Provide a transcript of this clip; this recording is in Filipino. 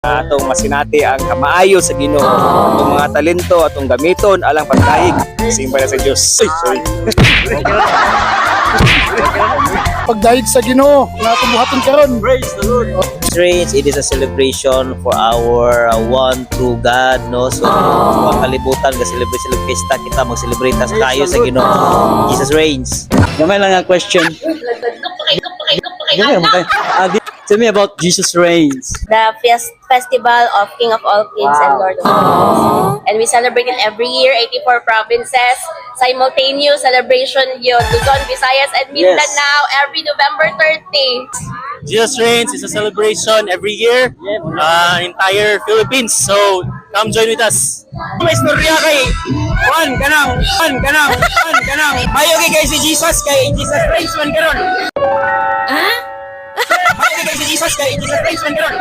atong masinati ang kamaayo sa Ginoo. Atong mga talento atong gamiton alang pagdaig simba na sa Dios. Ay, sorry. Pagdaig sa Ginoo na tubuhaton karon. Praise the Lord. Strange, it is a celebration for our one true God, no? So, sa kalibutan, ga-celebrate sila pista, kita mag-celebrate sa kayo sa Ginoo. Jesus reigns. Gamay lang ang question. Tell me about Jesus reigns. The festival of King of all kings and Lord of all lords. And we celebrate it every year, 84 provinces. Simultaneous celebration yun. Luzon, Visayas, and Mindanao every November 30. Jesus reigns is a celebration every year, entire Philippines. So, come join with us. May istorya kay Juan kanang. Mayo kay si Jesus kay Jesus reigns man karon. Mayo kay si Jesus kay Jesus reigns man karon.